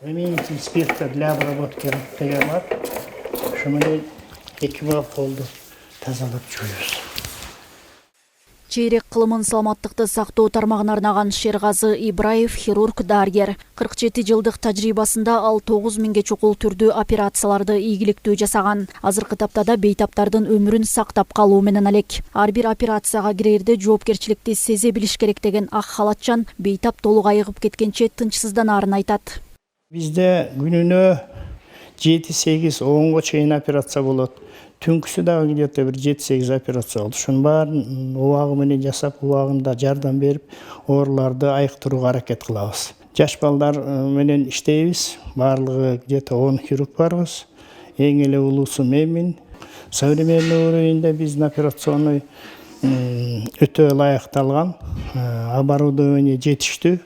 Имеется инспектор для обработки деген бар. Ошо менен 2 болду тазалап жүрөбүз. Чейрек кылымын саламаттыкты сактоо тармагына арнаган Шергазы Ибраев хирург дарыгер. 47 жылдык тажрыйбасында ал 9 миңге чукул түрдүү операцияларды ийгиликтүү жасаган. Азыркы таптада бейтаптардын өмүрүн сактап калуу менен алек. Ар бир операцияга кирерде жоопкерчиликти сезе билиш керек деген ак халатчан бейтап толук айыгып кеткенче тынчсызданаарын айтат. Бизде күнүнө 7-8-10 чейин операция болот. Түнкүсү дагы где-то бир 7-8 операция болду. Ошонун баарын убагы менен жасап, убагында жардам берип, ооруларды айыктырууга аракет кылабыз. Жаш балдар менен иштейбиз. Баардыгы где-то 10 хирург барбыз. Эң эле улуусу менмин. Современный уровеньде биздин операционный өтө ылайыкталган, оборудование жетиштүү.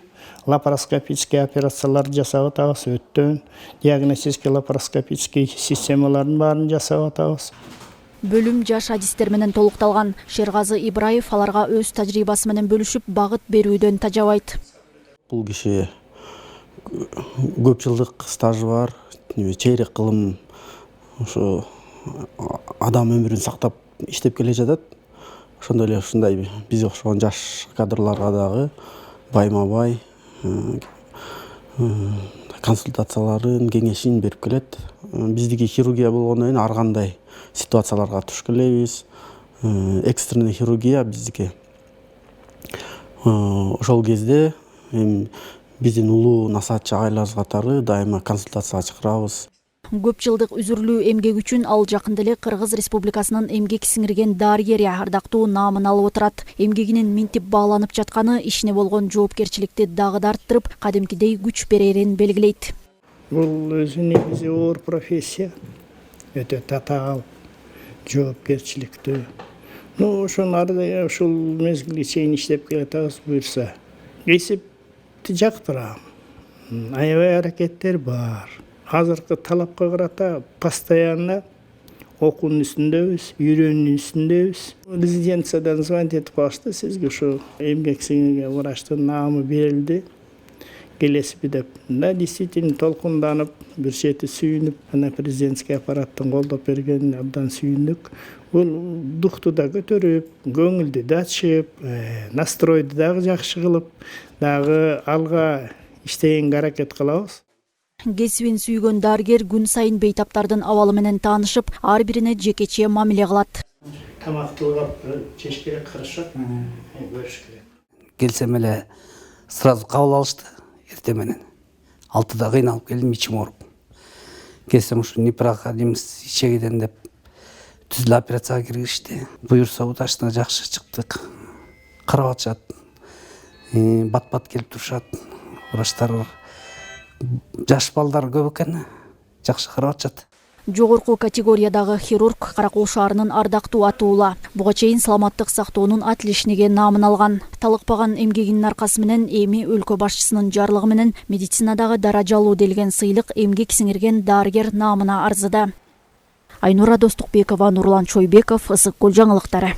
Лапароскопический операцияларды жасап атабыз, өттөн, диагностический лапароскопический системалардын баарын жасап атабыз. Бөлүм жаш адистер менен толукталган. Шергазы Ибраев аларга өз тажрыйбасы менен бөлүшүп, багыт берүүдөн тажабайт. Бул киши көп жылдык стажы бар, чейрек кылым ошо адам өмүрүн сактап иштеп келе жатат. Ошондой эле ушундай бизге окшогон жаш кадрларга дагы байма-бай консультацияларын, кеңешин берип келет. Биздики хирургия болгондон кийин ар кандай ситуацияларга туш келебиз. Экстренный хирургия биздики. Ошол кезде биздин улуу насаатчы агайларыбыз катары дайыма консультацияга чакырабыз. Көп жылдык үзүрлүү эмгек үчүн ал жакында эле Кыргыз Республикасынын эмгек сиңирген дарыгери ардактуу наамын алып отурат. Эмгегинин минтип бааланып жатканы ишине болгон жоопкерчиликти дагы да арттырып, кадимкидей күч берерин белгилейт. Бул өзү негизи оор профессия. Өтө татаал, жоопкерчиликтүү. Ушул мезгилге чейин иштеп келатабыз буюрса. Эсепти жактырам. Аябай аракеттер бар. Азыркы талапка карата постоянно окуунун үстүндөбүз, үйрөнүүнүн үстүндөбүз. Резиденциядан звонить этип калышты, сизге ушу эмгек сиңирген врачтын наамы берилди. Келесиби деп. Да, действительно толкунданып, бир чети сүйүнүп, ана президентский аппараттын колдоп бергенине абдан сүйүндүк. Бул духту да көтөрүп, көңүлдү да ачып, настройду дагы жакшы кылып, дагы алга иштегенге аракет кылабыз. Кесибин сүйгөн дарыгер күн сайын бейтаптардын абалы менен таанышып, ар бирине жекече мамиле кылат. Тамактуулап жеш керек, хорошо. Көрүш керек. Келсем эле сразу кабыл алышты эртең менен. 6-да кыйналып келдим, ичим ооруп. Келсем ушу непроходимость ичегиден деп түз эле операцияга киргизишти. Буюрса удачно жакшы чыктык. Карап атышат. Бат-бат келип турушат. Врачтар бар. Жаш балдар көп экен, жакшы карап атышат. Жогорку категориядагы хирург Каракол шаарынын ардактуу атуула. Буга чейин саламаттык сактоонун отличниги наамын алган. Талыкпаган эмгегинин аркасы менен эми өлкө башчысынын жарлыгы менен медицинадагы даражалуу делген сыйлык эмгек сиңирген дарыгер наамына арзыды. Айнура Достукбекова, Нурлан Чойбеков, Ысык Көл жаңылыктары.